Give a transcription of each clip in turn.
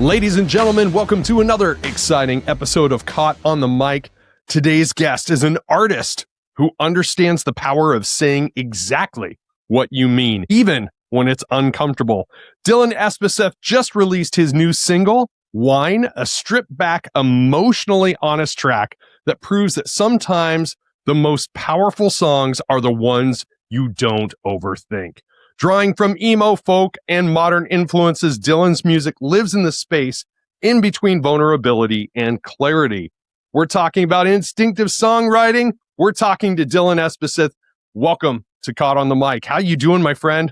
Ladies and gentlemen, welcome to another exciting episode of Caught on the Mic. Today's guest is an artist who understands the power of saying exactly what you mean, even when it's uncomfortable. Dylan Espeseth just released his new single, Whine, a stripped-back, emotionally honest track that proves that sometimes the most powerful songs are the ones you don't overthink. Drawing from emo, folk, and modern influences, Dylan's music lives in the space in between vulnerability and clarity. We're talking about instinctive songwriting. We're talking to Dylan Espeseth. Welcome to Caught on the Mic. How you doing, my friend?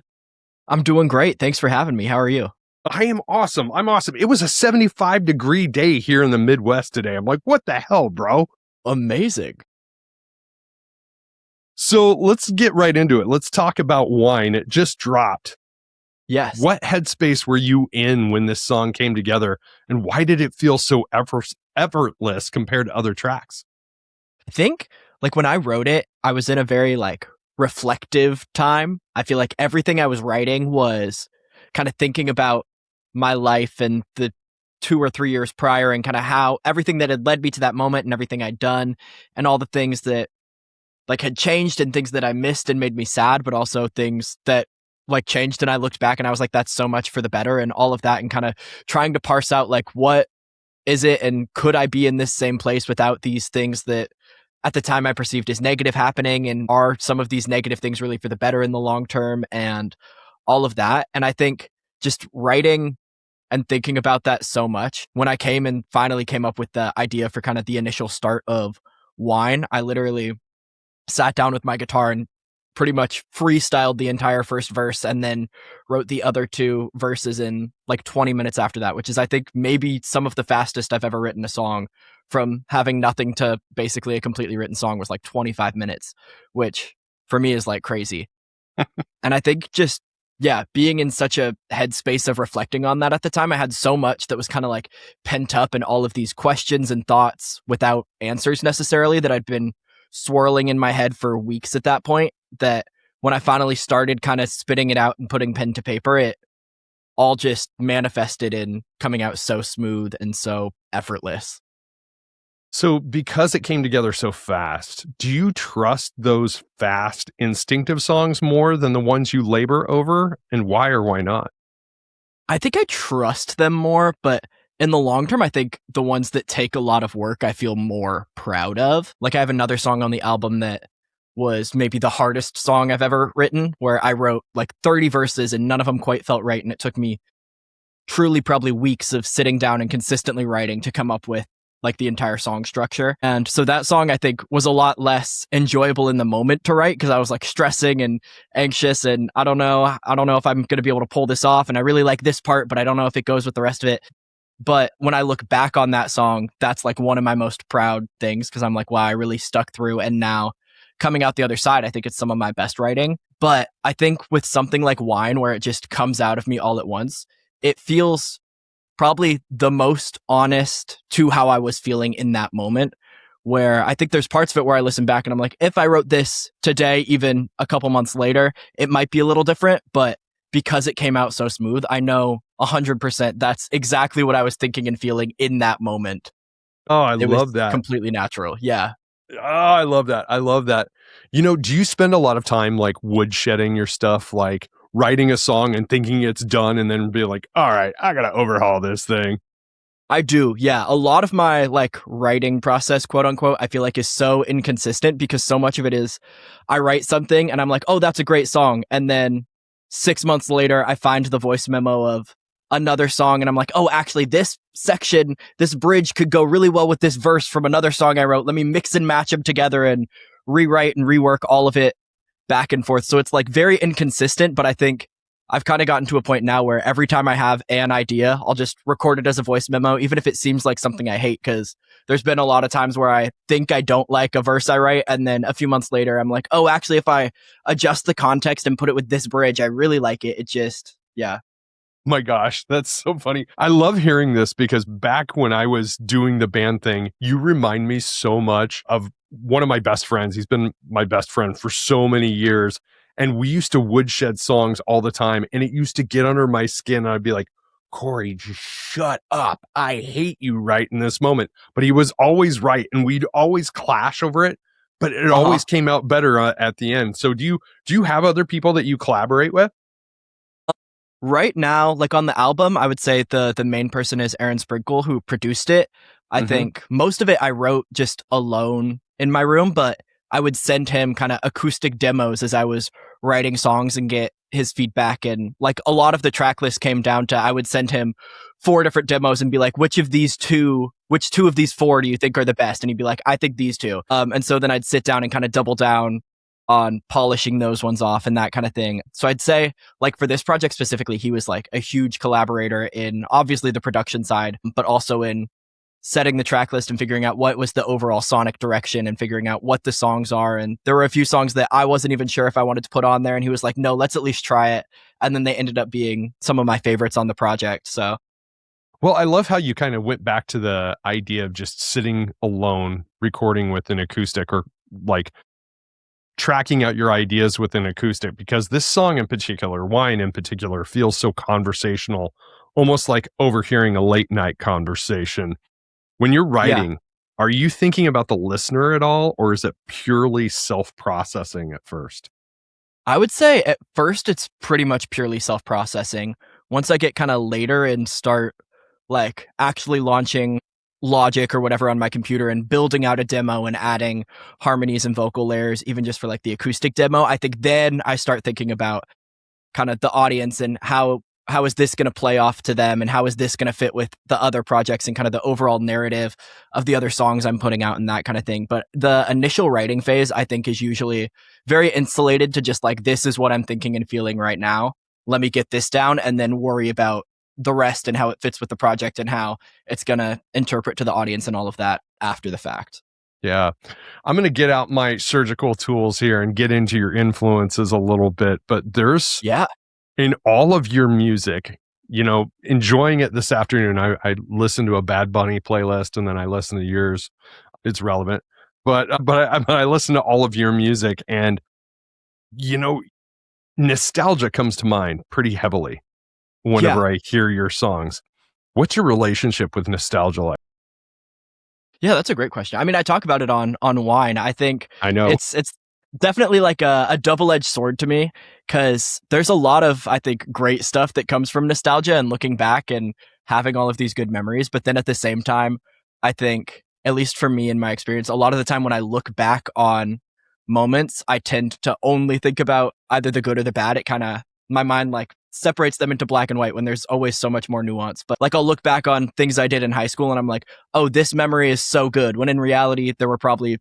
I'm doing great. Thanks for having me. How are you? I am awesome. I'm awesome. It was a 75-degree day here in the Midwest today. I'm like, what the hell, bro? Amazing. So let's get right into it. Let's talk about Whine. It just dropped. Yes. What headspace were you in when this song came together, and why did it feel so effortless compared to other tracks? I think when I wrote it, I was in a very reflective time. I feel like everything I was writing was kind of thinking about my life and the 2 or 3 years prior and kind of how everything that had led me to that moment and everything I'd done and all the things that had changed and things that I missed and made me sad, but also things that changed and I looked back and I was like, that's so much for the better and all of that, and kind of trying to parse out what is it and could I be in this same place without these things that at the time I perceived as negative happening, and are some of these negative things really for the better in the long term and all of that. And I think just writing and thinking about that so much, when I came and finally came up with the idea for kind of the initial start of Whine, I literally sat down with my guitar and pretty much freestyled the entire first verse and then wrote the other 2 verses in 20 minutes after that, which is, I think, maybe some of the fastest I've ever written a song. From having nothing to basically a completely written song was 25 minutes, which for me is crazy. And I think just, being in such a headspace of reflecting on that at the time, I had so much that was kind of pent up and all of these questions and thoughts without answers necessarily that I'd been swirling in my head for weeks at that point, that when I finally started kind of spitting it out and putting pen to paper, it all just manifested in coming out so smooth and so effortless. So because it came together so fast, do you trust those fast, instinctive songs more than the ones you labor over? And why or why not? I think I trust them more, but in the long term, I think the ones that take a lot of work, I feel more proud of. I have another song on the album that was maybe the hardest song I've ever written, where I wrote 30 verses and none of them quite felt right. And it took me truly probably weeks of sitting down and consistently writing to come up with the entire song structure. And so that song, I think, was a lot less enjoyable in the moment to write, because I was stressing and anxious and I don't know if I'm going to be able to pull this off. And I really like this part, but I don't know if it goes with the rest of it. But when I look back on that song, that's one of my most proud things, because I'm wow, I really stuck through. And now coming out the other side, I think it's some of my best writing. But I think with something like Whine, where it just comes out of me all at once, it feels probably the most honest to how I was feeling in that moment, where I think there's parts of it where I listen back and I'm if I wrote this today, even a couple months later, it might be a little different. But because it came out so smooth, I know 100% that's exactly what I was thinking and feeling in that moment. Oh, I love that. Completely natural. Yeah. Oh, I love that. I love that. Do you spend a lot of time woodshedding your stuff, writing a song and thinking it's done and then be all right, I got to overhaul this thing? I do. Yeah. A lot of my writing process, quote unquote, I feel is so inconsistent, because so much of it is I write something and I'm oh, that's a great song. And then 6 months later, I find the voice memo of another song and I'm oh, actually this section, this bridge could go really well with this verse from another song I wrote. Let me mix and match them together and rewrite and rework all of it back and forth. So it's very inconsistent, but I think I've kind of gotten to a point now where every time I have an idea, I'll just record it as a voice memo, even if it seems like something I hate, because there's been a lot of times where I think I don't like a verse I write, and then a few months later, I'm oh, actually, if I adjust the context and put it with this bridge, I really like it. It just, yeah. My gosh, that's so funny. I love hearing this, because back when I was doing the band thing, you remind me so much of one of my best friends. He's been my best friend for so many years. And we used to woodshed songs all the time, and it used to get under my skin. And I'd be Corey, just shut up. I hate you right in this moment. But he was always right, and we'd always clash over it. But it always came out better at the end. So do you have other people that you collaborate with? Right now, like on the album, I would say the main person is Aaron Sprinkle, who produced it. I think most of it I wrote just alone in my room, but I would send him kind of acoustic demos as I was writing songs and get his feedback. And like a lot of the track list came down to I would send him 4 different demos and be like, which two of these 4 do you think are the best? And he'd be like, I think these 2. And so then I'd sit down and kind of double down on polishing those ones off and that kind of thing. So I'd say, like, for this project specifically, he was like a huge collaborator in obviously the production side, but also in setting the track list and figuring out what was the overall sonic direction and figuring out what the songs are. And there were a few songs that I wasn't even sure if I wanted to put on there. And he was like, no, let's at least try it. And then they ended up being some of my favorites on the project. So, well, I love how you kind of went back to the idea of just sitting alone, recording with an acoustic, or like tracking out your ideas with an acoustic, because this song in particular, Whine in particular, feels so conversational, almost like overhearing a late night conversation. When you're writing, are you thinking about the listener at all, or is it purely self-processing at first? I would say at first it's pretty much purely self-processing. Once I get kind of later and start like actually launching Logic or whatever on my computer and building out a demo and adding harmonies and vocal layers, even just for like the acoustic demo, I think then I start thinking about kind of the audience and how is this going to play off to them, and how is this going to fit with the other projects and kind of the overall narrative of the other songs I'm putting out and that kind of thing. But the initial writing phase, I think, is usually very insulated to just like, this is what I'm thinking and feeling right now. Let me get this down and then worry about the rest and how it fits with the project and how it's going to interpret to the audience and all of that after the fact. Yeah. I'm going to get out my surgical tools here and get into your influences a little bit, but there's in all of your music, you know, enjoying it this afternoon. I listened to a Bad Bunny playlist and then I listened to yours. It's relevant, but I listened to all of your music, and, you know, nostalgia comes to mind pretty heavily whenever I hear your songs. What's your relationship with nostalgia like? Yeah, that's a great question. I mean, I talk about it on Whine. I think I know it's definitely like a double-edged sword to me, because there's a lot of, I think, great stuff that comes from nostalgia and looking back and having all of these good memories. But then at the same time, I think, at least for me in my experience, a lot of the time when I look back on moments, I tend to only think about either the good or the bad. It kind of, my mind like separates them into black and white when there's always so much more nuance. But like, I'll look back on things I did in high school and I'm like, oh, this memory is so good, when in reality there were probably,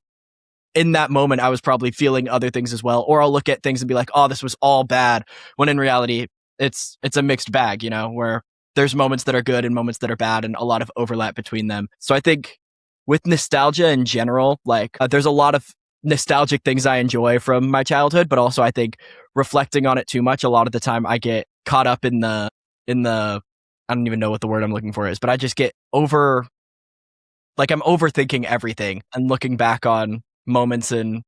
in that moment, I was probably feeling other things as well. Or I'll look at things and be like, oh, this was all bad, when in reality it's a mixed bag, you know, where there's moments that are good and moments that are bad and a lot of overlap between them. So I think with nostalgia in general, like there's a lot of nostalgic things I enjoy from my childhood, but also I think reflecting on it too much, a lot of the time I get caught up in the I don't even know what the word I'm looking for is, but I just get I'm overthinking everything and looking back on moments and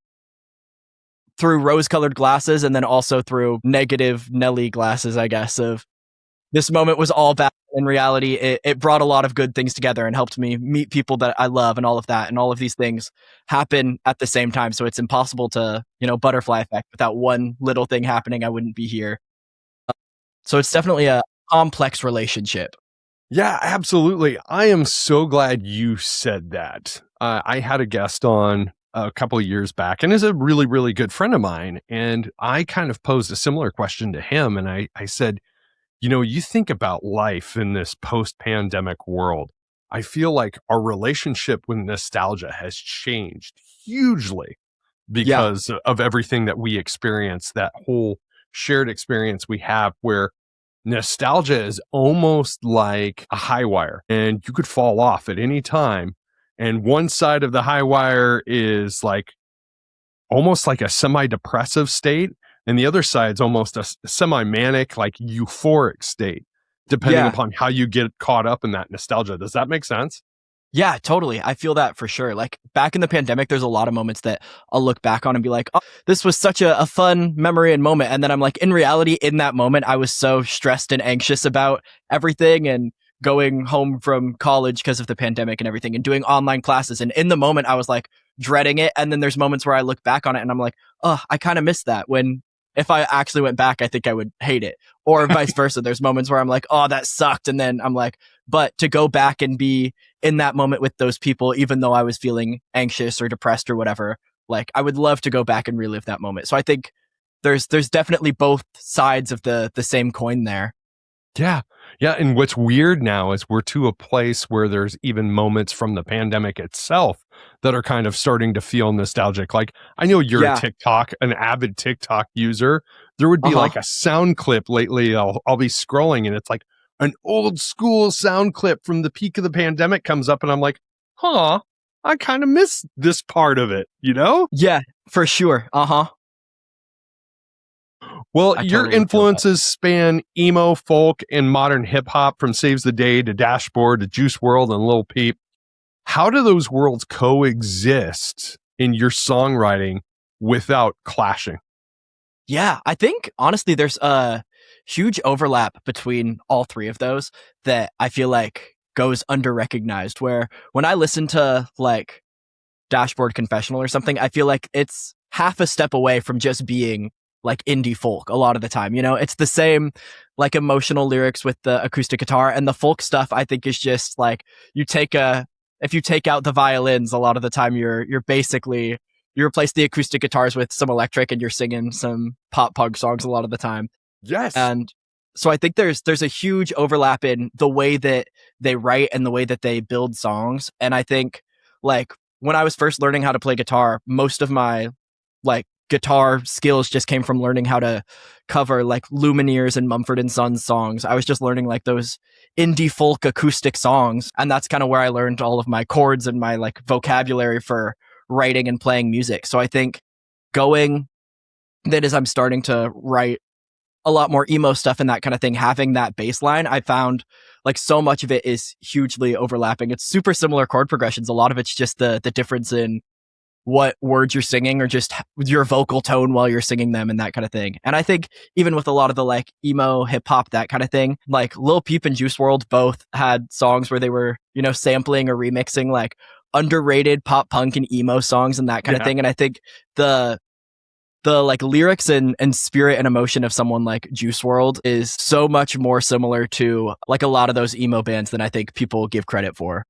through rose-colored glasses, and then also through negative Nelly glasses, I guess, of this moment was all bad. In reality, it brought a lot of good things together and helped me meet people that I love and all of that. And all of these things happen at the same time. So it's impossible to, you know, butterfly effect. Without one little thing happening, I wouldn't be here. So it's definitely a complex relationship. Yeah, absolutely. I am so glad you said that. I had a guest on a couple of years back, and is a really, really good friend of mine. And I kind of posed a similar question to him. And I said, you know, you think about life in this post-pandemic world. I feel like our relationship with nostalgia has changed hugely because of everything that we experience, that whole shared experience we have, where nostalgia is almost like a high wire and you could fall off at any time. And one side of the high wire is like almost like a semi-depressive state, and the other side's almost a semi-manic, like euphoric state, depending upon how you get caught up in that nostalgia. Does that make sense? Yeah, totally. I feel that for sure. Like back in the pandemic, there's a lot of moments that I'll look back on and be like, oh, this was such a fun memory and moment. And then I'm like, in reality, in that moment, I was so stressed and anxious about everything and going home from college because of the pandemic and everything and doing online classes. And in the moment, I was like dreading it. And then there's moments where I look back on it and I'm like, oh, I kind of missed that. When if I actually went back, I think I would hate it. Or vice versa. There's moments where I'm like, oh, that sucked. And then I'm like, but to go back and be in that moment with those people, even though I was feeling anxious or depressed or whatever, like I would love to go back and relive that moment. So I think there's definitely both sides of the same coin there. Yeah. Yeah. And what's weird now is we're to a place where there's even moments from the pandemic itself that are kind of starting to feel nostalgic. Like, I know you're Yeah. an avid TikTok user. There would be like a sound clip lately. I'll be scrolling and it's like an old school sound clip from the peak of the pandemic comes up and I'm like, huh, I kind of miss this part of it, you know? Yeah, for sure. Well, I your totally feel that. influences span emo, folk, and modern hip hop from Saves the Day to Dashboard to Juice World and Lil Peep. How do those worlds coexist in your songwriting without clashing? Yeah, I think honestly, there's a huge overlap between all three of those that I feel like goes under recognized. Where when I listen to like Dashboard Confessional or something, I feel like it's half a step away from just being like indie folk a lot of the time. You know, it's the same like emotional lyrics with the acoustic guitar, and the folk stuff I think is just like if you take out the violins, a lot of the time you're basically you replace the acoustic guitars with some electric and you're singing some pop punk songs a lot of the time. Yes. And so I think there's a huge overlap in the way that they write and the way that they build songs. And I think like when I was first learning how to play guitar, most of my like guitar skills just came from learning how to cover like Lumineers and Mumford and Sons songs. I was just learning like those indie folk acoustic songs. And that's kind of where I learned all of my chords and my like vocabulary for writing and playing music. So I think going that as I'm starting to write a lot more emo stuff and that kind of thing, having that bass line, I found like so much of it is hugely overlapping. It's super similar chord progressions. A lot of it's just the difference in what words you're singing or just your vocal tone while you're singing them and that kind of thing. And I think even with a lot of the like emo, hip hop, that kind of thing, like Lil Peep and Juice World both had songs where they were, you know, sampling or remixing like underrated pop punk and emo songs and that kind of thing. And I think the like lyrics and spirit and emotion of someone like Juice World is so much more similar to like a lot of those emo bands than I think people give credit for.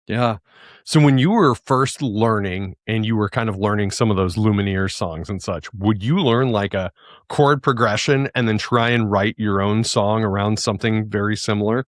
Yeah. So when you were first learning and you were kind of learning some of those Lumineers songs and such, would you learn like a chord progression and then try and write your own song around something very similar?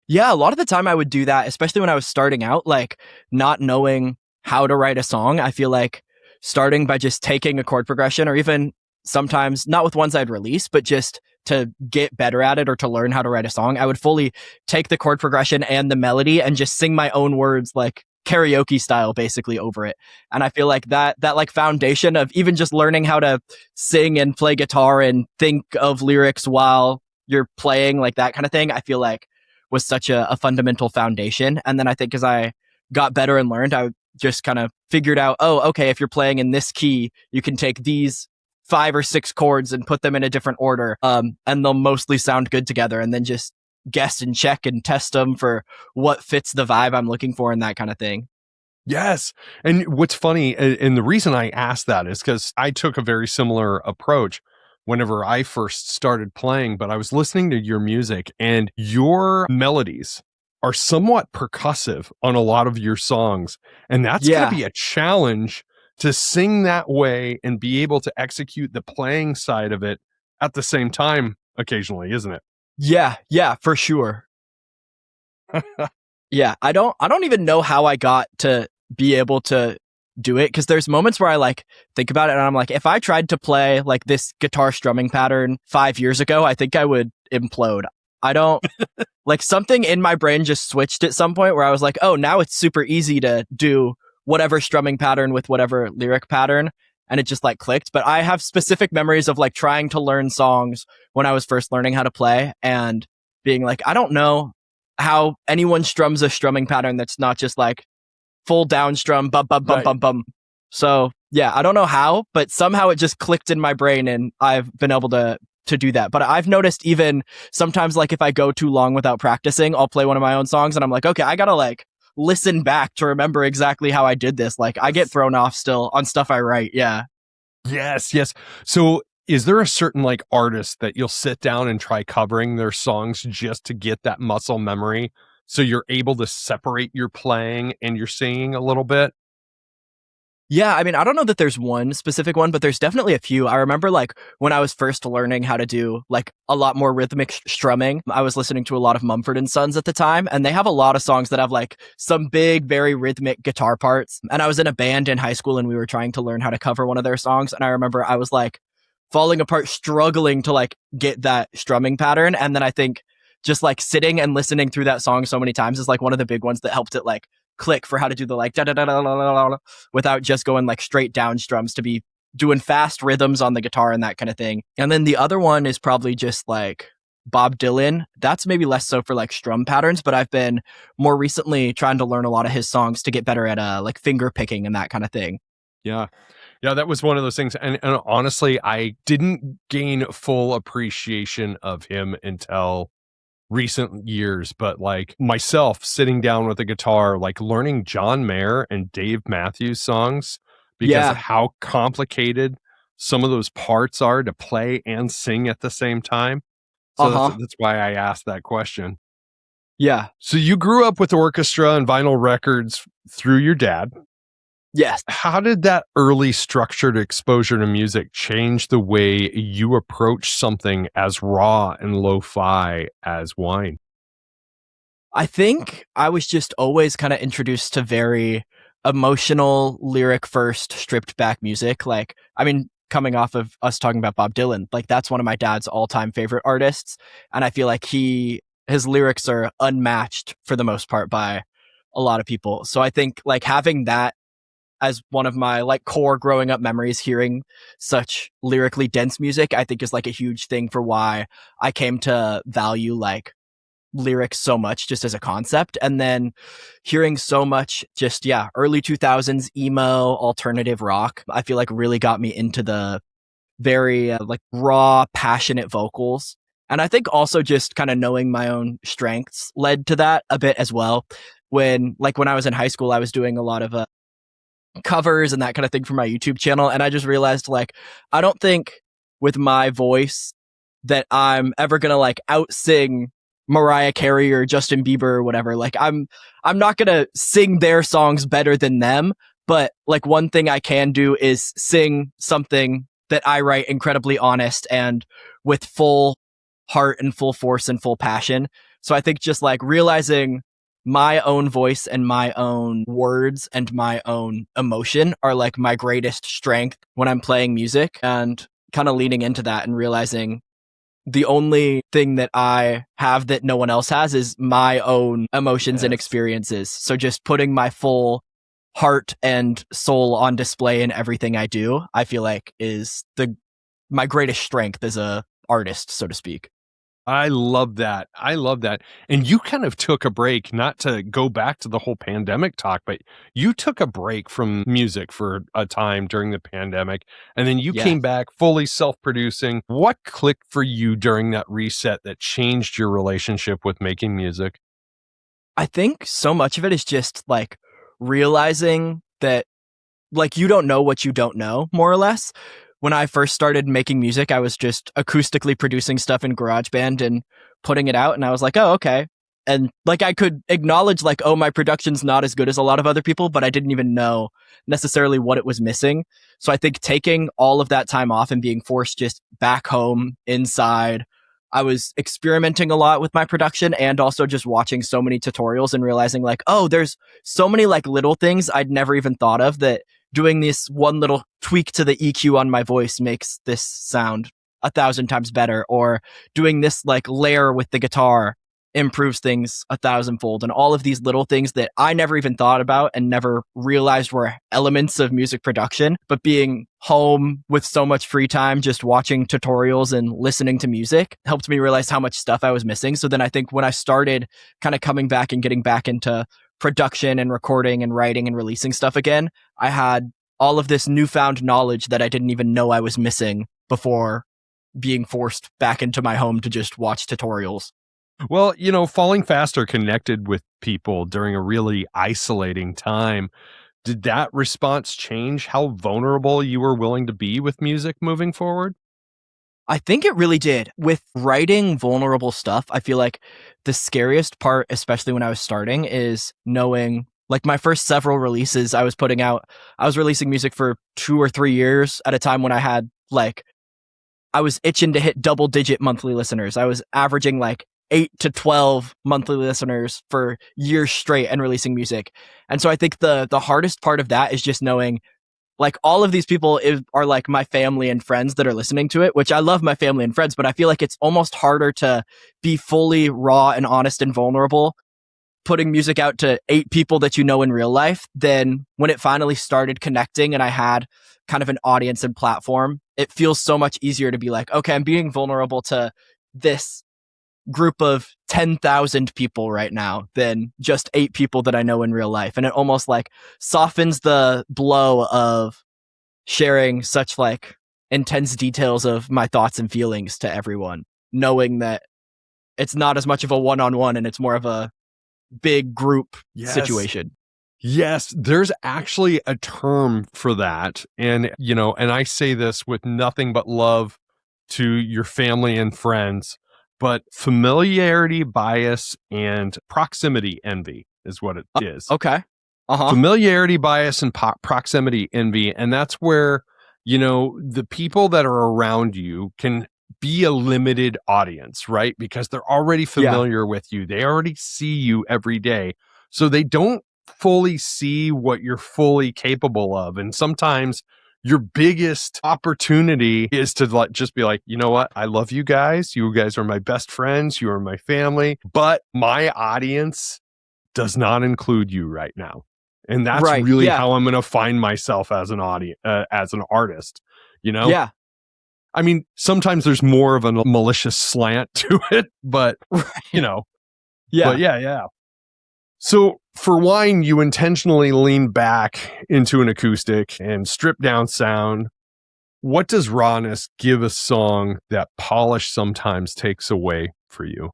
Yeah, a lot of the time I would do that, especially when I was starting out, like not knowing how to write a song. I feel like starting by just taking a chord progression or even sometimes not with ones I'd release, but just to get better at it or to learn how to write a song, I would fully take the chord progression and the melody and just sing my own words like karaoke style basically over it. And I feel like that like foundation of even just learning how to sing and play guitar and think of lyrics while you're playing, like that kind of thing, I feel like was such a fundamental foundation. And then I think as I got better and learned, I just kind of figured out, oh, okay, if you're playing in this key, you can take these 5 or 6 chords and put them in a different order, and they'll mostly sound good together, and then just guess and check and test them for what fits the vibe I'm looking for and that kind of thing. Yes. And what's funny, and the reason I asked that is because I took a very similar approach whenever I first started playing, but I was listening to your music and your melodies are somewhat percussive on a lot of your songs. And that's going to be a challenge to sing that way and be able to execute the playing side of it at the same time occasionally, isn't it? Yeah, for sure. Yeah, I don't even know how I got to be able to do it, because there's moments where I like think about it and I'm like, if I tried to play like this guitar strumming pattern 5 years ago, I think I would implode. I don't like something in my brain just switched at some point where I was like, oh, now it's super easy to do whatever strumming pattern with whatever lyric pattern. And it just like clicked. But I have specific memories of like trying to learn songs when I was first learning how to play and being like, I don't know how anyone strums a strumming pattern that's not just like full down strum, bum, bum, bum, Right. bum, bum. So yeah, I don't know how, but somehow it just clicked in my brain and I've been able to do that. But I've noticed even sometimes, like if I go too long without practicing, I'll play one of my own songs and I'm like, okay, I gotta like listen back to remember exactly how I did this. Like I get thrown off still on stuff I write. Yeah. Yes. So is there a certain like artist that you'll sit down and try covering their songs just to get that muscle memory so you're able to separate your playing and your singing a little bit? Yeah, I mean, I don't know that there's one specific one, but there's definitely a few. I remember like when I was first learning how to do like a lot more rhythmic strumming, I was listening to a lot of Mumford and Sons at the time, and they have a lot of songs that have like some big, very rhythmic guitar parts. And I was in a band in high school and we were trying to learn how to cover one of their songs. And I remember I was like falling apart, struggling to like get that strumming pattern. And then I think just like sitting and listening through that song so many times is like one of the big ones that helped it like click for how to do the like da da da da da da without just going like straight down strums, to be doing fast rhythms on the guitar and that kind of thing. And then the other one is probably just like Bob Dylan. That's maybe less so for like strum patterns, but I've been more recently trying to learn a lot of his songs to get better at like finger picking and that kind of thing. Yeah. Yeah, that was one of those things. And honestly, I didn't gain full appreciation of him until recent years, but like myself sitting down with a guitar, like learning John Mayer and Dave Matthews songs because of Yeah. how complicated some of those parts are to play and sing at the same time. So Uh-huh. that's why I asked that question. Yeah. So you grew up with orchestra and vinyl records through your dad. Yes. How did that early structured exposure to music change the way you approach something as raw and lo-fi as Whine? I think I was just always kind of introduced to very emotional, lyric first, stripped back music. Like, I mean, coming off of us talking about Bob Dylan, like that's one of my dad's all time favorite artists. And I feel like his lyrics are unmatched for the most part by a lot of people. So I think like having that as one of my like core growing up memories, hearing such lyrically dense music, I think is like a huge thing for why I came to value like lyrics so much just as a concept. And then hearing so much just early 2000s emo alternative rock, I feel like really got me into the very like raw passionate vocals. And I think also just kind of knowing my own strengths led to that a bit as well. When I was in high school, I was doing a lot of covers and that kind of thing for my YouTube channel, and I just realized like I don't think with my voice that I'm ever gonna like out sing Mariah Carey or Justin Bieber or whatever. Like I'm not gonna sing their songs better than them, but like one thing I can do is sing something that I write incredibly honest and with full heart and full force and full passion. So I think just like realizing my own voice and my own words and my own emotion are like my greatest strength when I'm playing music, and kind of leaning into that and realizing the only thing that I have that no one else has is my own emotions and Yes. experiences. So just putting my full heart and soul on display in everything I do, I feel like is my greatest strength as a artist, so to speak. I love that. I love that. And you kind of took a break, not to go back to the whole pandemic talk, but you took a break from music for a time during the pandemic. And then you Yeah. came back fully self-producing. What clicked for you during that reset that changed your relationship with making music? I think so much of it is just like realizing that like you don't know what you don't know, more or less. When I first started making music, I was just acoustically producing stuff in GarageBand and putting it out, and I was like, oh, okay. And like I could acknowledge like, oh, my production's not as good as a lot of other people, but I didn't even know necessarily what it was missing. So I think taking all of that time off and being forced just back home inside, I was experimenting a lot with my production and also just watching so many tutorials and realizing like, oh, there's so many like little things I'd never even thought of, that doing this one little tweak to the EQ on my voice makes this sound 1,000 times better, or doing this like layer with the guitar improves things 1,000-fold. And all of these little things that I never even thought about and never realized were elements of music production, but being home with so much free time, just watching tutorials and listening to music helped me realize how much stuff I was missing. So then I think when I started kind of coming back and getting back into production and recording and writing and releasing stuff again, I had all of this newfound knowledge that I didn't even know I was missing before being forced back into my home to just watch tutorials. Well, Falling Faster connected with people during a really isolating time. Did that response change how vulnerable you were willing to be with music moving forward? I think it really did. With writing vulnerable stuff, I feel like the scariest part, especially when I was starting, is knowing, like, my first several releases I was putting out, I was releasing music for 2 or 3 years at a time when I had, like, I was itching to hit double-digit monthly listeners. I was averaging, like, 8 to 12 monthly listeners for years straight and releasing music. And so I think the hardest part of that is just knowing, like, all of these people are like my family and friends that are listening to it, which I love my family and friends, but I feel like it's almost harder to be fully raw and honest and vulnerable putting music out to 8 people that you know in real life than when it finally started connecting and I had kind of an audience and platform. It feels so much easier to be like, okay, I'm being vulnerable to this group of 10,000 people right now than just 8 people that I know in real life. And it almost like softens the blow of sharing such like intense details of my thoughts and feelings to everyone, knowing that it's not as much of a one-on-one and it's more of a big group situation. Yes, there's actually a term for that. And, and I say this with nothing but love to your family and friends, but familiarity bias and proximity envy is what it is. Okay. Familiarity bias and proximity envy. And that's where, the people that are around you can be a limited audience, right? Because they're already familiar with you. They already see you every day. So they don't fully see what you're fully capable of. And sometimes your biggest opportunity is to just be like, you know what? I love you guys. You guys are my best friends. You are my family, but my audience does not include you right now. And that's really how I'm going to find myself as an audience, as an artist, Yeah. I mean, sometimes there's more of a malicious slant to it, but Yeah. But yeah. So for Whine, you intentionally lean back into an acoustic and strip down sound. What does rawness give a song that polish sometimes takes away for you?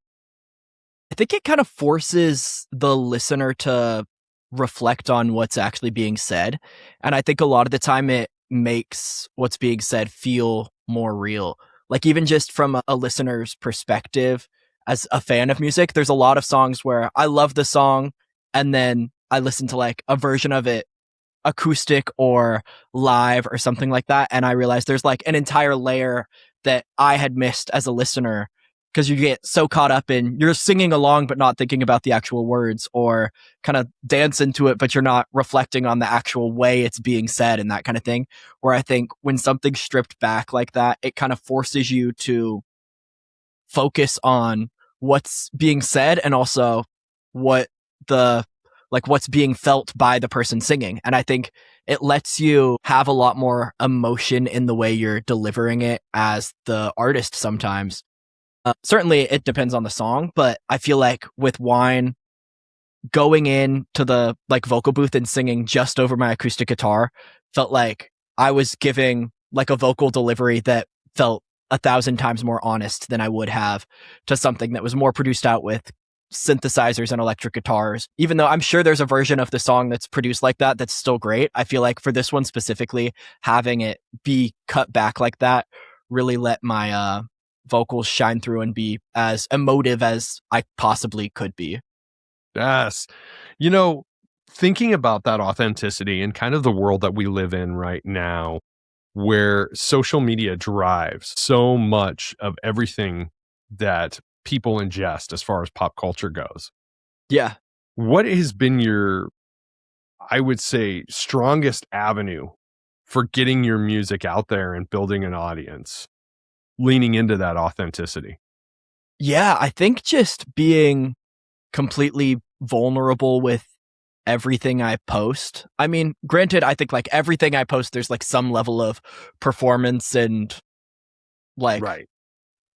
I think it kind of forces the listener to reflect on what's actually being said. And I think a lot of the time it makes what's being said feel more real. Like, even just from a listener's perspective, as a fan of music, there's a lot of songs where I love the song and then I listen to like a version of it acoustic or live or something like that. And I realized there's like an entire layer that I had missed as a listener because you get so caught up in you're singing along, but not thinking about the actual words, or kind of dance into it, but you're not reflecting on the actual way it's being said and that kind of thing. Where I think when something's stripped back like that, it kind of forces you to focus on what's being said and also what what's being felt by the person singing. And I think it lets you have a lot more emotion in the way you're delivering it as the artist sometimes. Certainly it depends on the song, but I feel like with Whine, going into the like vocal booth and singing just over my acoustic guitar felt like I was giving like a vocal delivery that felt 1,000 times more honest than I would have to something that was more produced out with synthesizers and electric guitars. Even though I'm sure there's a version of the song that's produced like that that's still great, I feel like for this one specifically, having it be cut back like that really let my vocals shine through and be as emotive as I possibly could be. Yes. Thinking about that authenticity and kind of the world that we live in right now, where social media drives so much of everything that people ingest as far as pop culture goes. Yeah. What has been your, I would say, strongest avenue for getting your music out there and building an audience, leaning into that authenticity? Yeah, I think just being completely vulnerable with everything I post. I mean, granted, I think like everything I post, there's like some level of performance and like Right.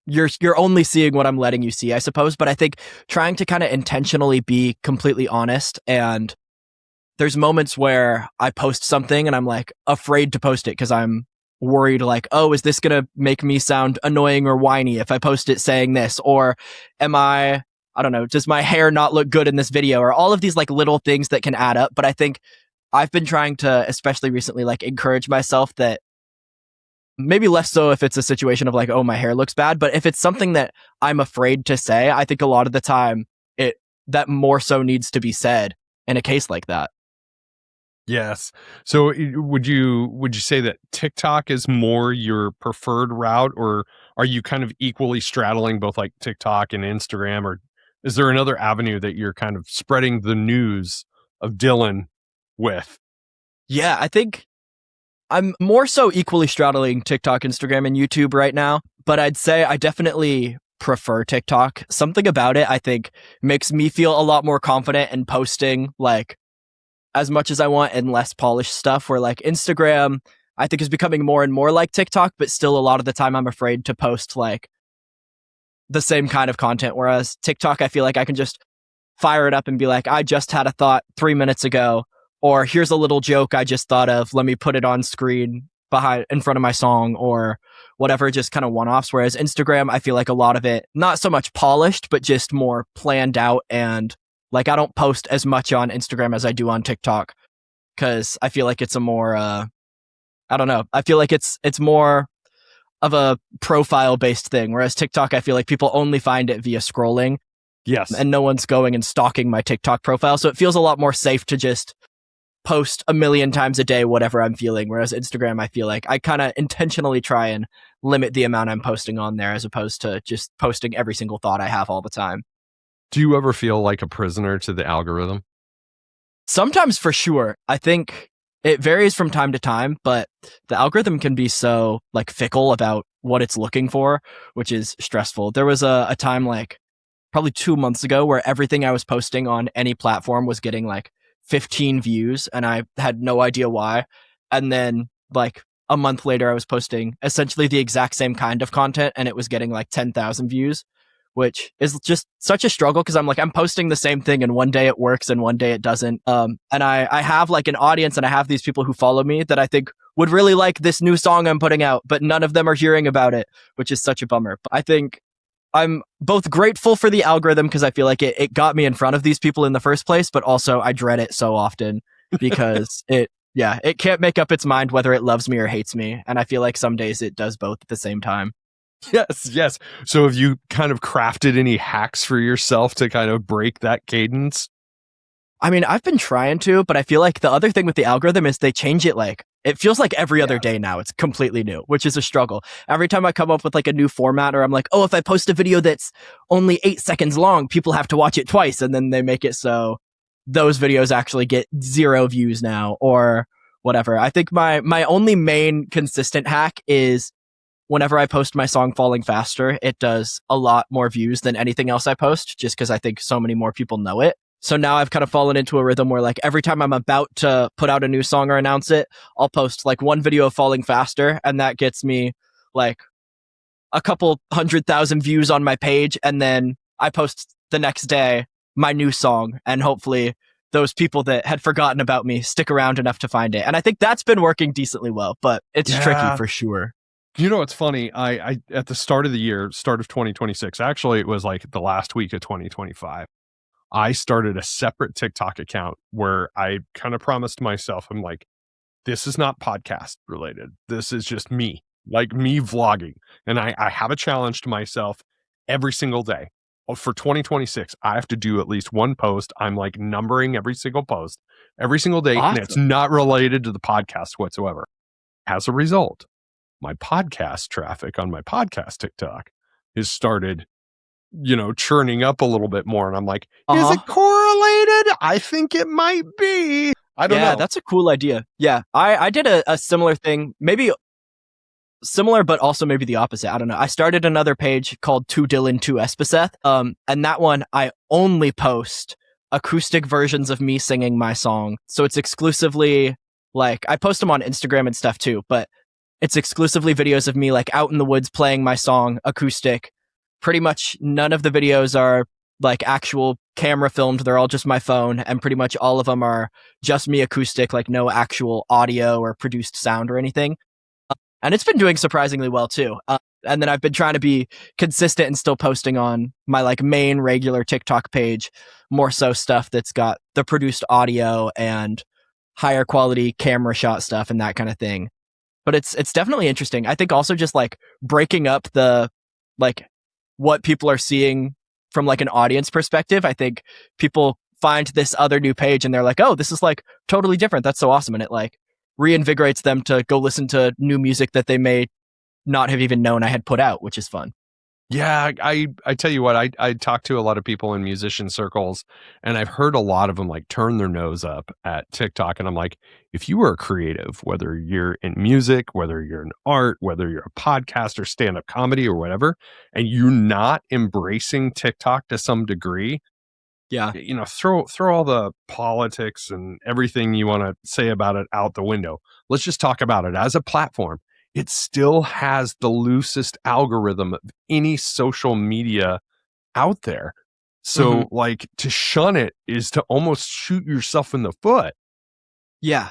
you're only seeing what I'm letting you see, I suppose. But I think trying to kind of intentionally be completely honest, and there's moments where I post something and I'm like afraid to post it because I'm worried like, oh, is this gonna make me sound annoying or whiny if I post it saying this? Or am I don't know, does my hair not look good in this video? Or all of these like little things that can add up. But I think I've been trying to, especially recently, like encourage myself that maybe less so if it's a situation of like, oh, my hair looks bad, but if it's something that I'm afraid to say, I think a lot of the time it that more so needs to be said in a case like that. Yes. So would you say that TikTok is more your preferred route, or are you kind of equally straddling both like TikTok and Instagram, or is there another avenue that you're kind of spreading the news of Dylan with? Yeah, I think I'm more so equally straddling TikTok, Instagram, and YouTube right now, but I'd say I definitely prefer TikTok. Something about it, I think, makes me feel a lot more confident in posting like as much as I want and less polished stuff. Where like Instagram, I think is becoming more and more like TikTok, but still a lot of the time I'm afraid to post like the same kind of content. Whereas TikTok, I feel like I can just fire it up and be like, I just had a thought 3 minutes ago, or here's a little joke I just thought of. Let me put it on screen behind in front of my song or whatever, just kind of one-offs. Whereas Instagram, I feel like a lot of it, not so much polished, but just more planned out. And like, I don't post as much on Instagram as I do on TikTok because I feel like it's a more, I don't know. I feel like it's more of a profile based thing. Whereas TikTok, I feel like people only find it via scrolling Yes. and no one's going and stalking my TikTok profile. So it feels a lot more safe to just post a million times a day, whatever I'm feeling. Whereas Instagram, I feel like I kind of intentionally try and limit the amount I'm posting on there as opposed to just posting every single thought I have all the time. Do you ever feel like a prisoner to the algorithm? Sometimes for sure. I think it varies from time to time, but the algorithm can be so like fickle about what it's looking for, which is stressful. There was a time like probably 2 months ago where everything I was posting on any platform was getting like 15 views and I had no idea why. And then like a month later, I was posting essentially the exact same kind of content and it was getting like 10,000 views, which is just such a struggle because I'm like, I'm posting the same thing and one day it works and one day it doesn't. And I have like an audience and I have these people who follow me that I think would really like this new song I'm putting out, but none of them are hearing about it, which is such a bummer. But I think I'm both grateful for the algorithm because I feel like it got me in front of these people in the first place, but also I dread it so often because it can't make up its mind whether it loves me or hates me. And I feel like some days it does both at the same time. Yes, yes. So have you kind of crafted any hacks for yourself to kind of break that cadence? I mean, I've been trying to, but I feel like the other thing with the algorithm is they change it like, it feels like every other day now. It's completely new, which is a struggle. Every time I come up with like a new format or I'm like, oh, if I post a video that's only 8 seconds long, people have to watch it twice. And then they make it so those videos actually get 0 views now or whatever. I think my only main consistent hack is whenever I post my song Falling Faster, it does a lot more views than anything else I post just because I think so many more people know it. So now I've kind of fallen into a rhythm where like every time I'm about to put out a new song or announce it, I'll post like one video of Falling Faster and that gets me like a couple 100,000 views on my page. And then I post the next day my new song and hopefully those people that had forgotten about me stick around enough to find it. And I think that's been working decently well, but it's tricky for sure. You know, it's funny. I at the start of the year, start of 2026, actually, it was like the last week of 2025. I started a separate TikTok account where I kind of promised myself, I'm like, this is not podcast related. This is just me, like me vlogging. And I have a challenge to myself every single day. For 2026, I have to do at least one post. I'm like numbering every single post every single day. Awesome. And it's not related to the podcast whatsoever. As a result, my podcast traffic on my podcast TikTok has started, churning up a little bit more. And I'm like, is it correlated? I think it might be. I don't know. Yeah, that's a cool idea. Yeah, I did a similar thing. Maybe similar, but also maybe the opposite. I don't know. I started another page called To Dylan Espeseth. And that one I only post acoustic versions of me singing my song. So it's exclusively like, I post them on Instagram and stuff too, but it's exclusively videos of me like out in the woods playing my song acoustic. Pretty much none of the videos are like actual camera filmed. They're all just my phone, and pretty much all of them are just me acoustic, like no actual audio or produced sound or anything. And it's been doing surprisingly well too. And then I've been trying to be consistent and still posting on my like main regular TikTok page, more so stuff that's got the produced audio and higher quality camera shot stuff and that kind of thing. But it's definitely interesting. I think also just like breaking up the like what people are seeing from like an audience perspective. I think people find this other new page and they're like, oh, this is like totally different. That's so awesome. And it like reinvigorates them to go listen to new music that they may not have even known I had put out, which is fun. Yeah, I tell you what, I talk to a lot of people in musician circles, and I've heard a lot of them like turn their nose up at TikTok. And I'm like, if you are a creative, whether you're in music, whether you're in art, whether you're a podcast or stand-up comedy or whatever, and you're not embracing TikTok to some degree, Yeah. you know, throw all the politics and everything you want to say about it out the window. Let's just talk about it as a platform. It still has the loosest algorithm of any social media out there. So like to shun it is to almost shoot yourself in the foot. Yeah.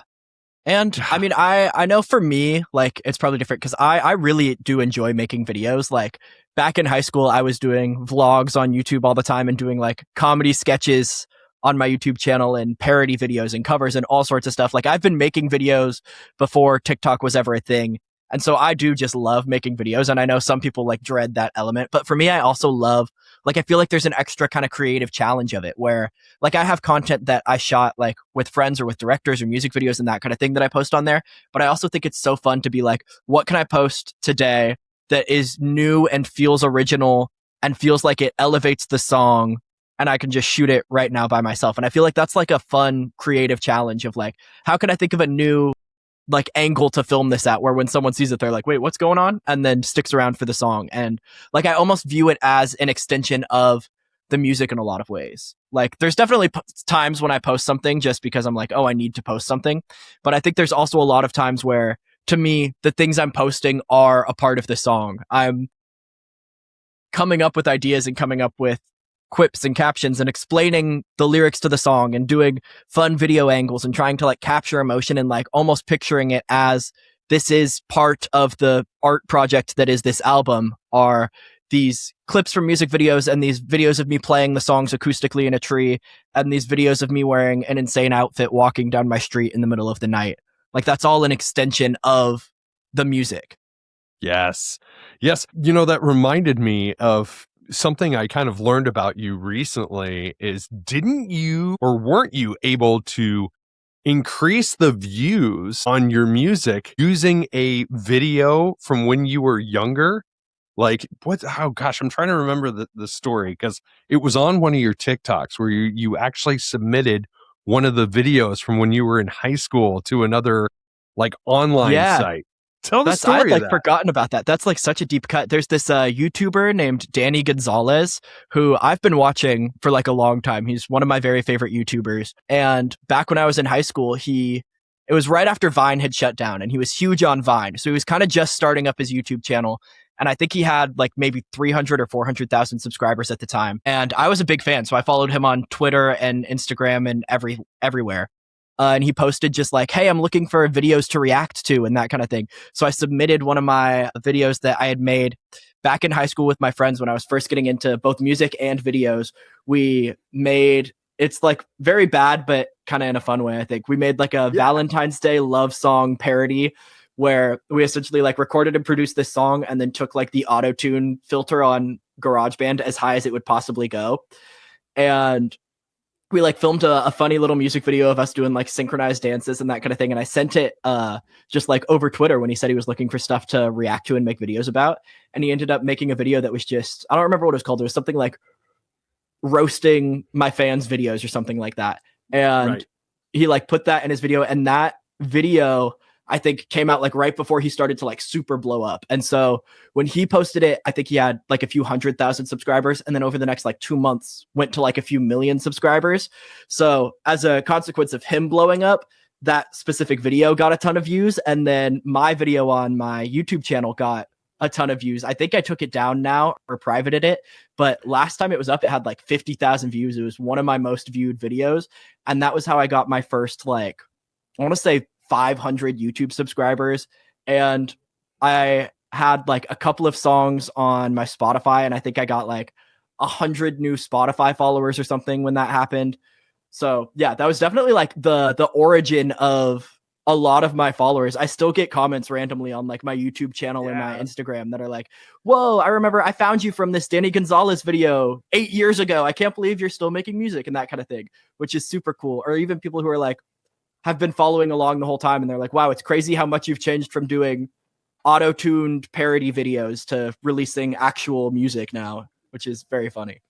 And I mean, I know for me, like it's probably different because I really do enjoy making videos. Like back in high school, I was doing vlogs on YouTube all the time and doing like comedy sketches on my YouTube channel and parody videos and covers and all sorts of stuff. Like I've been making videos before TikTok was ever a thing. And so I do just love making videos. And I know some people like dread that element, but for me, I also love, like, I feel like there's an extra kind of creative challenge of it where like I have content that I shot like with friends or with directors or music videos and that kind of thing that I post on there. But I also think it's so fun to be like, what can I post today that is new and feels original and feels like it elevates the song, and I can just shoot it right now by myself. And I feel like that's like a fun creative challenge of like, how can I think of a new like angle to film this at where when someone sees it, they're like, wait, what's going on? And then sticks around for the song. And like, I almost view it as an extension of the music in a lot of ways. Like there's definitely times when I post something just because I'm like, oh, I need to post something. But I think there's also a lot of times where to me, the things I'm posting are a part of the song. I'm coming up with ideas and coming up with quips and captions and explaining the lyrics to the song and doing fun video angles and trying to like capture emotion and like almost picturing it as this is part of the art project that is this album, are these clips from music videos and these videos of me playing the songs acoustically in a tree and these videos of me wearing an insane outfit walking down my street in the middle of the night. Like that's all an extension of the music. Yes. Yes. You know, that reminded me of something I kind of learned about you recently is didn't you or weren't you able to increase the views on your music using a video from when you were younger? Like what? Oh gosh, I'm trying to remember the story because it was on one of your TikToks where you actually submitted one of the videos from when you were in high school to another like online site. Tell the story. I'd like forgotten about that. That's like such a deep cut. There's this YouTuber named Danny Gonzalez who I've been watching for like a long time. He's one of my very favorite YouTubers. And back when I was in high school, it was right after Vine had shut down and he was huge on Vine. So he was kind of just starting up his YouTube channel. And I think he had like maybe 300 or 400,000 subscribers at the time. And I was a big fan. So I followed him on Twitter and Instagram and everywhere. And he posted just like, hey, I'm looking for videos to react to and that kind of thing. So I submitted one of my videos that I had made back in high school with my friends when I was first getting into both music and videos. It's like very bad, but kind of in a fun way, I think. We made like a Valentine's Day love song parody where we essentially like recorded and produced this song and then took like the auto-tune filter on GarageBand as high as it would possibly go. And we like filmed a funny little music video of us doing like synchronized dances and that kind of thing. And I sent it just like over Twitter when he said he was looking for stuff to react to and make videos about. And he ended up making a video that was just, I don't remember what it was called. It was something like roasting my fans' videos or something like that. And he like put that in his video, and that video, I think came out like right before he started to like super blow up. And so when he posted it, I think he had like a few 100,000 subscribers. And then over the next like 2 months went to like a few million subscribers. So as a consequence of him blowing up, that specific video got a ton of views. And then my video on my YouTube channel got a ton of views. I think I took it down now or privated it, but last time it was up, it had like 50,000 views. It was one of my most viewed videos. And that was how I got my first, like, I want to say 500 YouTube subscribers. And I had like a couple of songs on my Spotify, and I think I got like 100 new Spotify followers or something when that happened. So yeah, that was definitely like the origin of a lot of my followers. I still get comments randomly on like my YouTube channel or my Instagram that are like, whoa, I remember I found you from this Danny Gonzalez video 8 years ago. I can't believe you're still making music, and that kind of thing, which is super cool. Or even people who are like, have been following along the whole time, and they're like, wow, it's crazy how much you've changed from doing auto-tuned parody videos to releasing actual music now, which is very funny.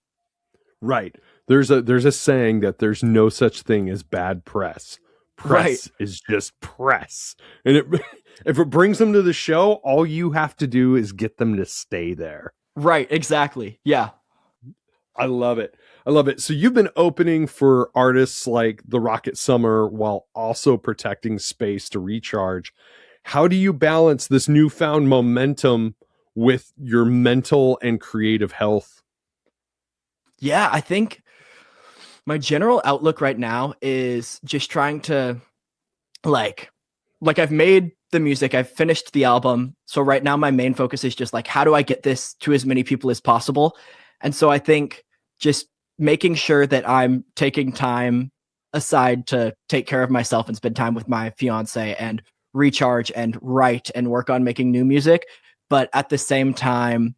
Right. There's a saying that there's no such thing as bad press. Press is just press. And if it brings them to the show, all you have to do is get them to stay there. Right, exactly. Yeah. I love it. I love it. So you've been opening for artists like the Rocket Summer while also protecting space to recharge. How do you balance this newfound momentum with your mental and creative health? Yeah, I think my general outlook right now is just trying to like I've made the music, I've finished the album. So right now my main focus is just like, how do I get this to as many people as possible? And so I think just making sure that I'm taking time aside to take care of myself and spend time with my fiance and recharge and write and work on making new music, but at the same time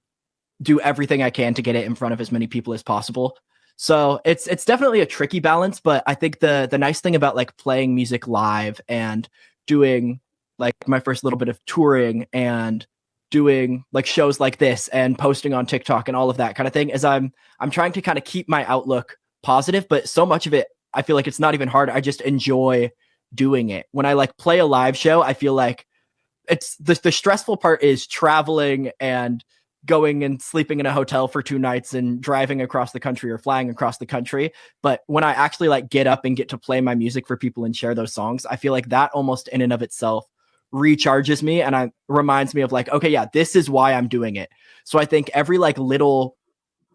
do everything I can to get it in front of as many people as possible. So it's definitely a tricky balance, but I think the nice thing about like playing music live and doing like my first little bit of touring and doing like shows like this and posting on TikTok and all of that kind of thing is I'm trying to kind of keep my outlook positive, but so much of it I feel like it's not even hard. I just enjoy doing it. When I like play a live show, I feel like it's the stressful part is traveling and going and sleeping in a hotel for 2 nights and driving across the country or flying across the country. But when I actually like get up and get to play my music for people and share those songs, I feel like that almost in and of itself recharges me and reminds me of like, okay, yeah, this is why I'm doing it. So I think every like little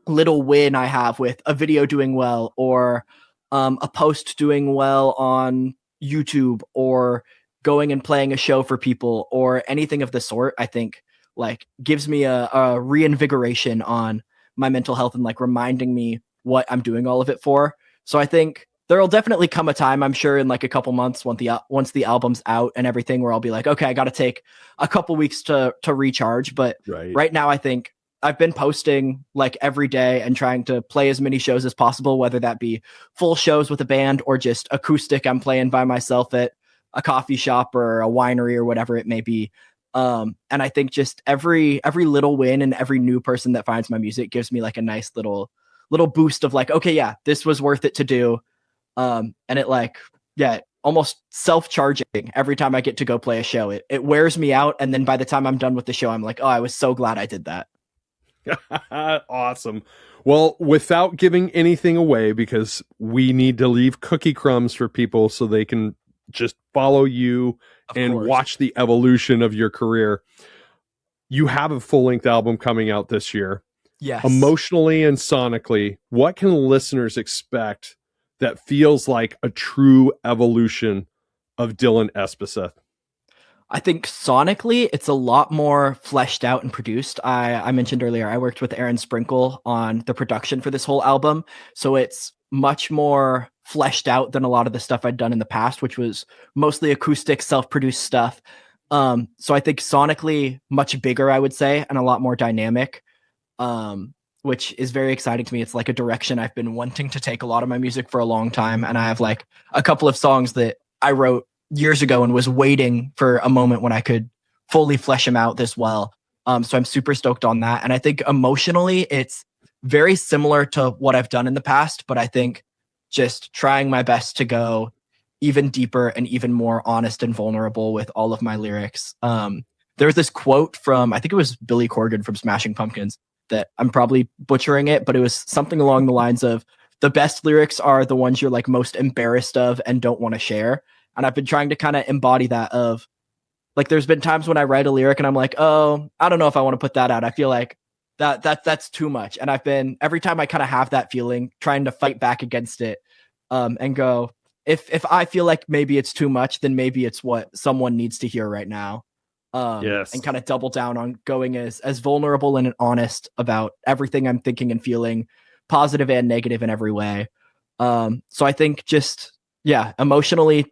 win I have with a video doing well or a post doing well on YouTube or going and playing a show for people or anything of the sort, I think like gives me a reinvigoration on my mental health and like reminding me what I'm doing all of it for. So I think there'll definitely come a time, I'm sure in like a couple months once the album's out and everything, where I'll be like, okay, I got to take a couple weeks to recharge. But right now I think I've been posting like every day and trying to play as many shows as possible, whether that be full shows with a band or just acoustic I'm playing by myself at a coffee shop or a winery or whatever it may be. And I think just every little win and every new person that finds my music gives me like a nice little boost of like, okay, yeah, this was worth it to do. And it like, yeah, almost self-charging every time I get to go play a show. It wears me out. And then by the time I'm done with the show, I'm like, oh, I was so glad I did that. Awesome. Well, without giving anything away, because we need to leave cookie crumbs for people so they can just follow you and watch the evolution of your career. You have a full-length album coming out this year. Yes. Emotionally and sonically, what can listeners expect that feels like a true evolution of Dylan Espeseth? I think sonically, it's a lot more fleshed out and produced. I mentioned earlier, I worked with Aaron Sprinkle on the production for this whole album. So it's much more fleshed out than a lot of the stuff I'd done in the past, which was mostly acoustic, self-produced stuff. So I think sonically much bigger, I would say, and a lot more dynamic, which is very exciting to me. It's like a direction I've been wanting to take a lot of my music for a long time. And I have like a couple of songs that I wrote years ago and was waiting for a moment when I could fully flesh them out this well. So I'm super stoked on that. And I think emotionally, it's very similar to what I've done in the past, but I think just trying my best to go even deeper and even more honest and vulnerable with all of my lyrics. There's this quote from, I think it was Billy Corgan from Smashing Pumpkins, that I'm probably butchering it, but it was something along the lines of, the best lyrics are the ones you're like most embarrassed of and don't want to share. And I've been trying to kind of embody that of, like, there's been times when I write a lyric and I'm like, oh, I don't know if I want to put that out. I feel like that's too much. And I've been, every time I kind of have that feeling, trying to fight back against it, and go, if I feel like maybe it's too much, then maybe it's what someone needs to hear right now. Yes. And kind of double down on going as vulnerable and honest about everything I'm thinking and feeling, positive and negative in every way. So I think just, yeah, emotionally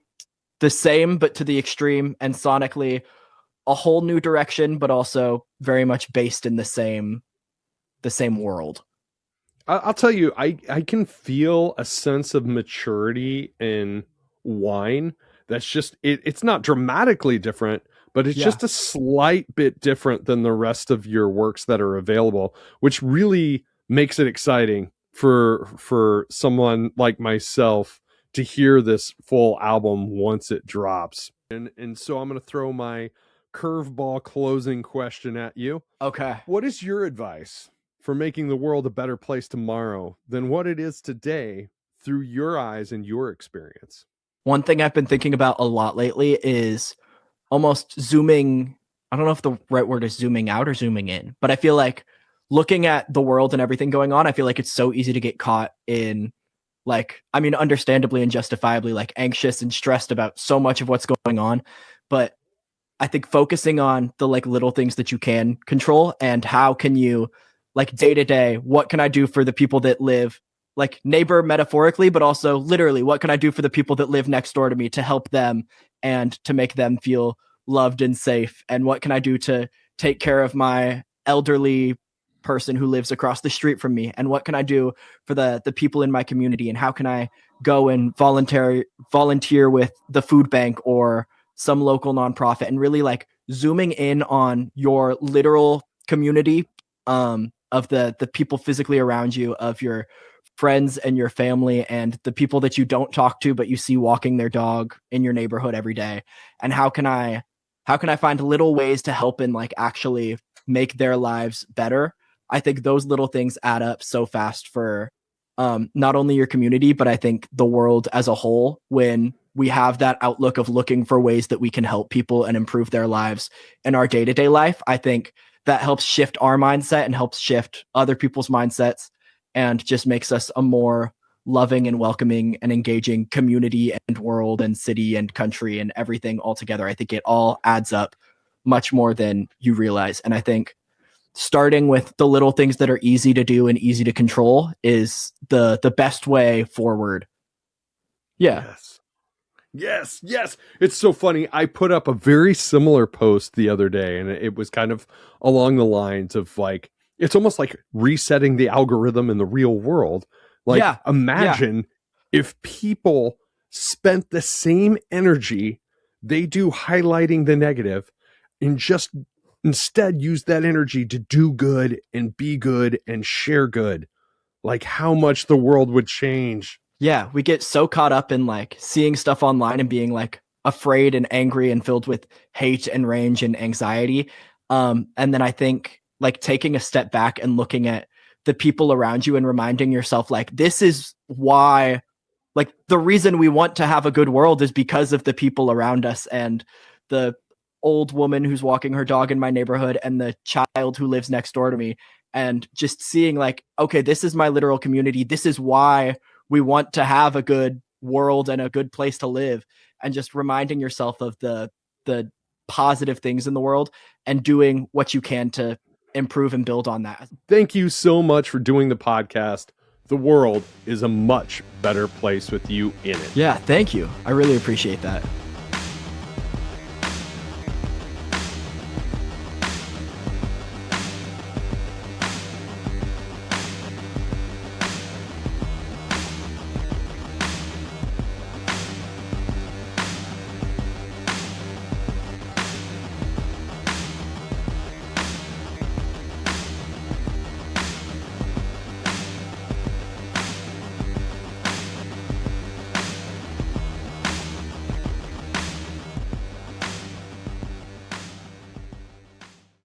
the same, but to the extreme, and sonically a whole new direction, but also very much based in the same world. I'll tell you, I can feel a sense of maturity in Whine. That's just, it's not dramatically different, but it's just a slight bit different than the rest of your works that are available, which really makes it exciting for someone like myself to hear this full album once it drops. And so I'm going to throw my curveball closing question at you. Okay. What is your advice for making the world a better place tomorrow than what it is today through your eyes and your experience? One thing I've been thinking about a lot lately is almost zooming. I don't know if the right word is zooming out or zooming in, but I feel like looking at the world and everything going on, I feel like it's so easy to get caught in, like, I mean, understandably and justifiably, like, anxious and stressed about so much of what's going on. But I think focusing on the like little things that you can control, and how can you, like, day to day, what can I do for the people that live, like, neighbor metaphorically, but also literally, what can I do for the people that live next door to me to help them and to make them feel loved and safe? And what can I do to take care of my elderly person who lives across the street from me? And what can I do for the people in my community? And how can I go and volunteer with the food bank or some local nonprofit, and really like zooming in on your literal community, of the people physically around you, of your friends and your family, and the people that you don't talk to but you see walking their dog in your neighborhood every day. And how can I find little ways to help and like actually make their lives better? I think those little things add up so fast for, not only your community, but I think the world as a whole, when we have that outlook of looking for ways that we can help people and improve their lives in our day-to-day life. I think that helps shift our mindset and helps shift other people's mindsets, and just makes us a more loving and welcoming and engaging community and world and city and country and everything all together. I think it all adds up much more than you realize. And I think starting with the little things that are easy to do and easy to control is the best way forward. Yeah. Yes. It's so funny. I put up a very similar post the other day, and it was kind of along the lines of like, it's almost like resetting the algorithm in the real world. Like, imagine if people spent the same energy they do highlighting the negative, and just instead use that energy to do good and be good and share good. Like, how much the world would change. Yeah, we get so caught up in like seeing stuff online and being like afraid and angry and filled with hate and rage and anxiety. And then I think like taking a step back and looking at the people around you and reminding yourself, like, this is why, like, the reason we want to have a good world is because of the people around us, and the old woman who's walking her dog in my neighborhood and the child who lives next door to me. And just seeing like, okay, this is my literal community. This is why we want to have a good world and a good place to live, and just reminding yourself of the positive things in the world and doing what you can to improve and build on that. Thank you so much for doing the podcast. The world is a much better place with you in it. Yeah, thank you. I really appreciate that.